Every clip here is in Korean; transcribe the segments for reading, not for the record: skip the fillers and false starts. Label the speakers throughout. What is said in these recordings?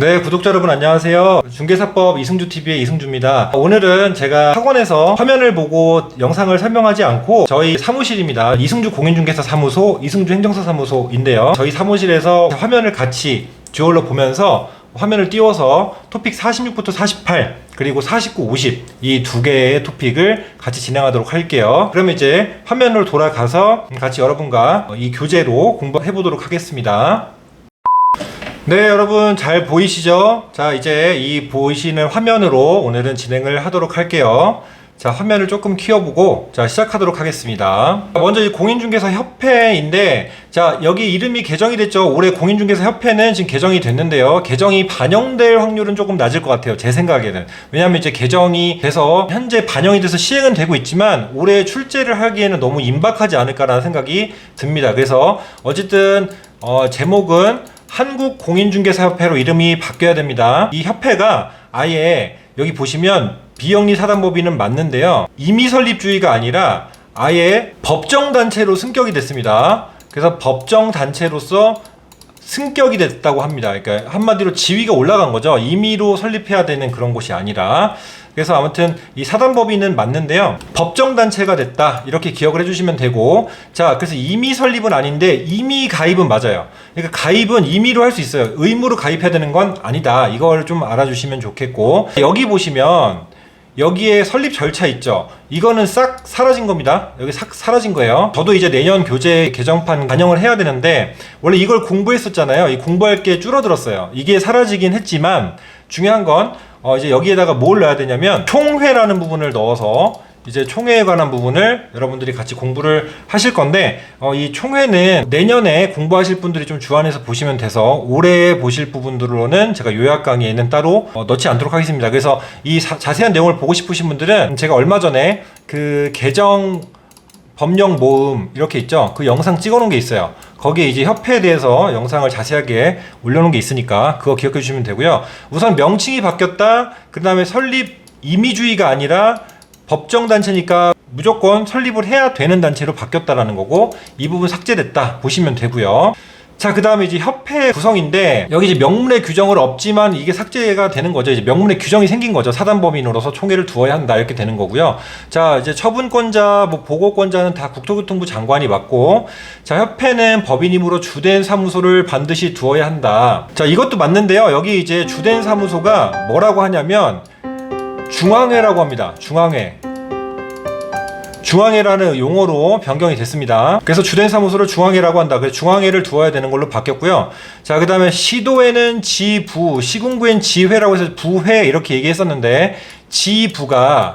Speaker 1: 네, 구독자 여러분 안녕하세요. 중개사법 이승주TV의 이승주입니다. 오늘은 제가 학원에서 화면을 보고 영상을 설명하지 않고 저희 사무실입니다. 이승주 공인중개사 사무소, 이승주 행정사 사무소인데요. 저희 사무실에서 화면을 같이 듀얼로 보면서 화면을 띄워서 토픽 46부터 48 그리고 49, 50 이 두 개의 토픽을 같이 진행하도록 할게요. 그럼 이제 화면으로 돌아가서 같이 여러분과 이 교재로 공부해 보도록 하겠습니다. 네, 여러분 잘 보이시죠? 자, 이제 이 보이시는 화면으로 오늘은 진행을 하도록 할게요. 자, 화면을 조금 키워보고 자, 시작하도록 하겠습니다. 먼저 이 공인중개사 협회인데 자, 여기 이름이 개정이 됐죠. 올해 공인중개사 협회는 지금 개정이 됐는데요. 개정이 반영될 확률은 조금 낮을 것 같아요. 제 생각에는. 왜냐하면 이제 개정이 돼서 현재 반영이 돼서 시행은 되고 있지만 올해 출제를 하기에는 너무 임박하지 않을까라는 생각이 듭니다. 그래서 어쨌든 제목은 한국공인중개사협회로 이름이 바뀌어야 됩니다. 이 협회가 아예 여기 보시면 비영리 사단법인은 맞는데요. 임의설립주의가 아니라 아예 법정단체로 승격이 됐습니다. 그래서 법정단체로서 승격이 됐다고 합니다. 그러니까 한마디로 지위가 올라간 거죠. 임의로 설립해야 되는 그런 곳이 아니라. 그래서 아무튼 이 사단법인은 맞는데요. 법정단체가 됐다. 이렇게 기억을 해주시면 되고. 자, 그래서 임의 설립은 아닌데 임의 가입은 맞아요. 그러니까 가입은 임의로 할 수 있어요. 의무로 가입해야 되는 건 아니다. 이걸 좀 알아주시면 좋겠고. 여기 보시면 여기에 설립 절차 있죠. 이거는 싹 사라진 겁니다. 여기 싹 사라진 거예요. 저도 이제 내년 교재 개정판 반영을 해야 되는데 원래 이걸 공부했었잖아요. 이 공부할 게 줄어들었어요. 이게 사라지긴 했지만 중요한 건 이제 여기에다가 뭘 넣어야 되냐면 총회라는 부분을 넣어서 이제 총회에 관한 부분을 여러분들이 같이 공부를 하실 건데 이 총회는 내년에 공부하실 분들이 좀 주안해서 보시면 돼서 올해 보실 부분들로는 제가 요약 강의에는 따로 넣지 않도록 하겠습니다. 그래서 이 자세한 내용을 보고 싶으신 분들은 제가 얼마 전에 그 개정 법령 모음 이렇게 있죠. 그 영상 찍어 놓은 게 있어요. 거기에 이제 협회에 대해서 영상을 자세하게 올려놓은 게 있으니까 그거 기억해 주시면 되고요. 우선 명칭이 바뀌었다. 그 다음에 설립 임의주의가 아니라 법정단체니까 무조건 설립을 해야 되는 단체로 바뀌었다라는 거고 이 부분 삭제됐다 보시면 되고요. 자, 그 다음에 이제 협회 구성인데 여기 이제 명문의 규정은 없지만 이게 삭제가 되는 거죠. 이제 명문의 규정이 생긴 거죠. 사단법인으로서 총회를 두어야 한다 이렇게 되는 거고요. 자, 이제 처분권자, 뭐 보고권자는 다 국토교통부 장관이 맡고, 자, 협회는 법인이므로 주된 사무소를 반드시 두어야 한다. 자, 이것도 맞는데요. 여기 이제 주된 사무소가 뭐라고 하냐면 중앙회라고 합니다. 중앙회라는 용어로 변경이 됐습니다. 그래서 주된 사무소를 중앙회라고 한다. 그래서 중앙회를 두어야 되는 걸로 바뀌었고요. 자, 그 다음에 시도회는 지부, 시군구엔 지회라고 해서 부회 이렇게 얘기했었는데 지부가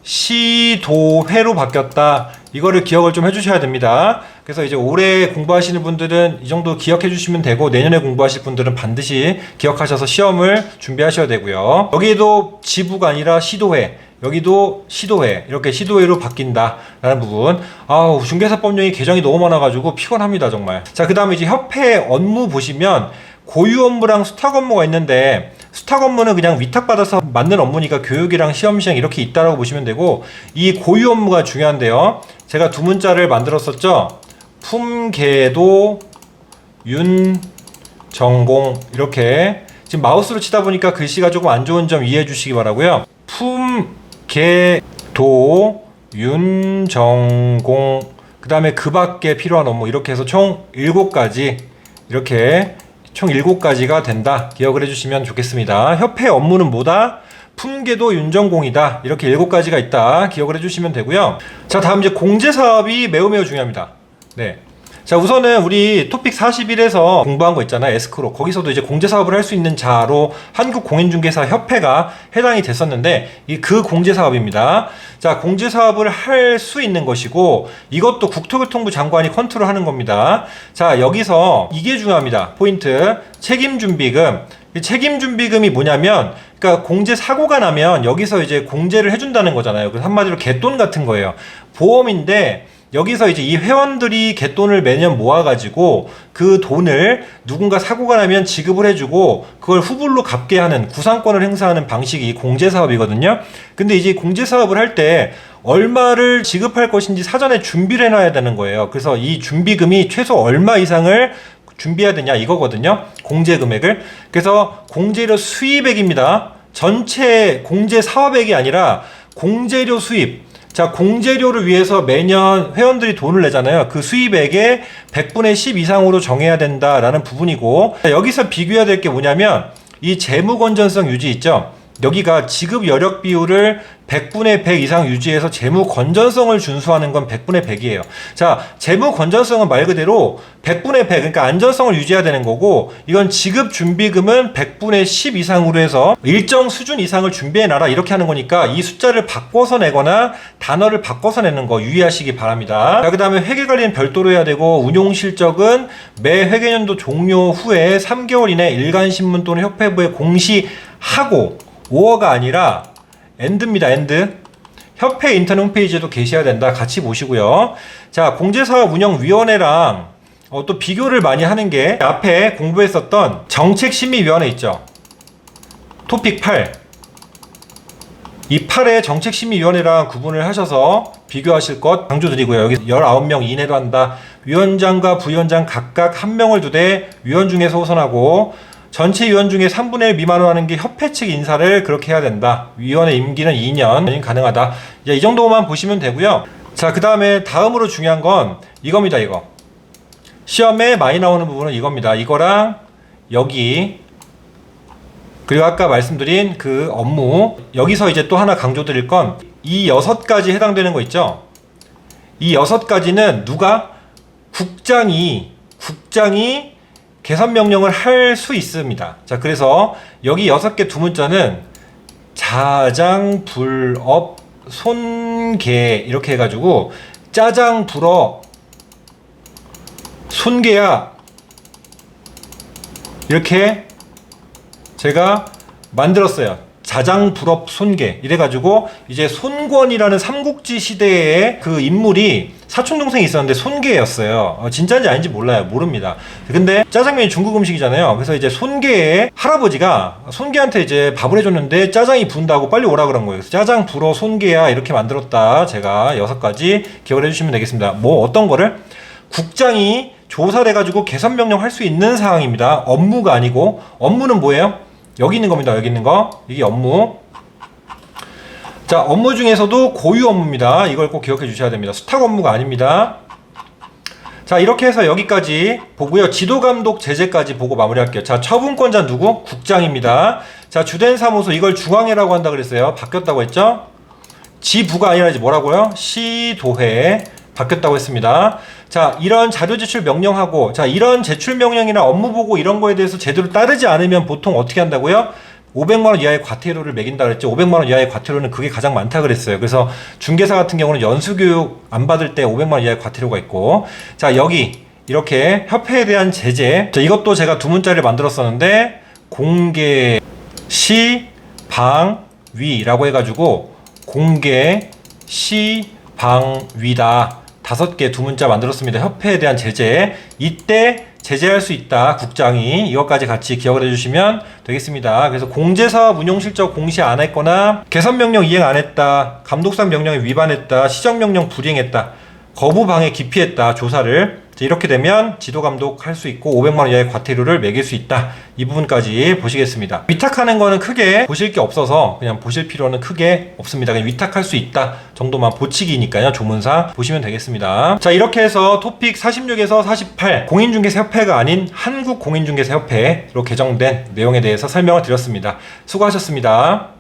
Speaker 1: 시도회로 바뀌었다. 이거를 기억을 좀 해주셔야 됩니다. 그래서 이제 올해 공부하시는 분들은 이 정도 기억해 주시면 되고 내년에 공부하실 분들은 반드시 기억하셔서 시험을 준비하셔야 되고요. 여기에도 지부가 아니라 시도회, 여기도 시도회, 이렇게 시도회로 바뀐다라는 부분. 아우, 중개사법령이 개정이 너무 많아가지고 피곤합니다 정말. 자, 그 다음에 이제 협회 업무 보시면 고유 업무랑 수탁 업무가 있는데 수탁 업무는 그냥 위탁받아서 맡는 업무니까 교육이랑 시험 시행 이렇게 있다라고 보시면 되고 이 고유 업무가 중요한데요. 제가 두 문자를 만들었었죠. 품계도 윤전공 이렇게 지금 마우스로 치다 보니까 글씨가 조금 안 좋은 점 이해해 주시기 바라고요. 품계도 윤전공 그 다음에 그 밖에 필요한 업무 이렇게 해서 총 7가지 이렇게 총 7가지가 된다. 기억을 해주시면 좋겠습니다. 협회 업무는 뭐다? 품계도 윤전공이다. 이렇게 7가지가 있다. 기억을 해주시면 되고요. 자, 다음 이제 공제사업이 매우 중요합니다. 네. 자, 우선은 우리 토픽 41에서 공부한 거 있잖아요. 에스크로. 거기서도 이제 공제사업을 할 수 있는 자로 한국공인중개사협회가 해당이 됐었는데 그 공제사업입니다. 자, 공제사업을 할 수 있는 것이고 이것도 국토교통부 장관이 컨트롤하는 겁니다. 자, 여기서 이게 중요합니다. 포인트. 책임준비금. 책임준비금이 뭐냐면 그러니까 공제 사고가 나면 여기서 이제 공제를 해준다는 거잖아요. 그래서 한마디로 갯돈 같은 거예요. 보험인데 여기서 이제 이 회원들이 갯돈을 매년 모아가지고 그 돈을 누군가 사고가 나면 지급을 해주고 그걸 후불로 갚게 하는 구상권을 행사하는 방식이 공제사업이거든요. 근데 이제 공제사업을 할 때 얼마를 지급할 것인지 사전에 준비를 해놔야 되는 거예요. 그래서 이 준비금이 최소 얼마 이상을 준비해야 되냐 이거거든요. 공제 금액을. 그래서 공제료 수입액입니다. 전체 공제 사업액이 아니라 공제료 수입. 자, 공제료를 위해서 매년 회원들이 돈을 내잖아요. 그 수입액의 100분의 10 이상으로 정해야 된다라는 부분이고, 여기서 비교해야 될 게 뭐냐면 이 재무 건전성 유지 있죠. 여기가 지급 여력 비율을 100분의 100 이상 유지해서 재무 건전성을 준수하는 건 100분의 100이에요. 자, 재무 건전성은 말 그대로 100분의 100, 그러니까 안전성을 유지해야 되는 거고, 이건 지급 준비금은 100분의 10 이상으로 해서 일정 수준 이상을 준비해놔라 이렇게 하는 거니까 이 숫자를 바꿔서 내거나 단어를 바꿔서 내는 거 유의하시기 바랍니다. 자, 그 다음에 회계관리는 별도로 해야 되고, 운용실적은 매 회계년도 종료 후에 3개월 이내 일간신문 또는 협회부에 공시하고, 5어가 아니라 엔드입니다. 엔드. 협회 인터넷 홈페이지에도 게시해야 된다. 같이 보시고요. 자, 공제사업운영위원회랑 또 비교를 많이 하는 게 앞에 공부했었던 정책심의위원회 있죠. 토픽 8. 이 8의 정책심의위원회랑 구분을 하셔서 비교하실 것 강조드리고요. 여기 19명 이내로 한다. 위원장과 부위원장 각각 1명을 두되 위원 중에서 호선하고, 전체 위원 중에 3분의 1 미만으로 하는 게 협회 측 인사를 그렇게 해야 된다. 위원의 임기는 2년 가능하다. 이제 이 정도만 보시면 되고요. 자, 그 다음에 다음으로 중요한 건 이겁니다. 이거 시험에 많이 나오는 부분은 이겁니다. 이거랑 여기, 그리고 아까 말씀드린 그 업무, 여기서 이제 또 하나 강조드릴 건 이 6가지 해당되는 거 있죠. 이 6가지는 누가? 국장이 개선 명령을 할 수 있습니다. 자, 그래서 여기 6개 두 문자는 자장, 불업, 손개 이렇게 해가지고 짜장, 불어, 손개야 이렇게 제가 만들었어요. 자장, 불업, 손개 이래가지고 이제 손권이라는 삼국지 시대의 그 인물이 사촌동생이 있었는데 손개였어요. 진짜인지 아닌지 몰라요. 모릅니다. 근데 짜장면이 중국 음식이잖아요. 그래서 이제 손개의 할아버지가 손개한테 이제 밥을 해줬는데 짜장이 분다고 빨리 오라 그런 거예요. 그래서 짜장, 불어, 손개야 이렇게 만들었다. 제가 6가지 기억을 해주시면 되겠습니다. 뭐 어떤 거를? 국장이 조사를 해가지고 개선 명령 할 수 있는 사항입니다. 업무가 아니고. 업무는 뭐예요? 여기 있는 겁니다. 여기 있는 거. 이게 업무. 자, 업무 중에서도 고유 업무입니다. 이걸 꼭 기억해 주셔야 됩니다. 수탁 업무가 아닙니다. 자, 이렇게 해서 여기까지 보고요. 지도감독 제재까지 보고 마무리할게요. 자, 처분권자 누구? 국장입니다. 자, 주된 사무소, 이걸 중앙회라고 한다 그랬어요. 바뀌었다고 했죠? 지부가 아니라 이제 뭐라고요? 시도회. 바뀌었다고 했습니다. 자, 이런 자료 제출 명령하고, 자, 이런 제출 명령이나 업무 보고 이런 거에 대해서 제대로 따르지 않으면 보통 어떻게 한다고요? 500만원 이하의 과태료를 매긴다 그랬죠. 500만원 이하의 과태료는 그게 가장 많다 그랬어요. 그래서 중개사 같은 경우는 연수교육 안 받을 때 500만원 이하의 과태료가 있고, 자, 여기 이렇게 협회에 대한 제재. 자, 이것도 제가 두 문자를 만들었었는데, 공개 시 방위라고 해가지고 공개 시 방위다. 5개 두 문자 만들었습니다. 협회에 대한 제재. 이때 제재할 수 있다. 국장이. 이것까지 같이 기억을 해주시면 되겠습니다. 그래서 공제사업 운용실적 공시 안 했거나, 개선명령 이행 안 했다, 감독상 명령에 위반했다, 시정명령 불이행했다, 거부방해 기피했다, 조사를. 이렇게 되면 지도감독 할 수 있고 500만원 이하의 과태료를 매길 수 있다. 이 부분까지 보시겠습니다. 위탁하는 거는 크게 보실 게 없어서 그냥 보실 필요는 크게 없습니다. 그냥 위탁할 수 있다 정도만 보치기니까요. 조문상 보시면 되겠습니다. 자, 이렇게 해서 토픽 46에서 48 공인중개사협회가 아닌 한국공인중개사협회로 개정된 내용에 대해서 설명을 드렸습니다. 수고하셨습니다.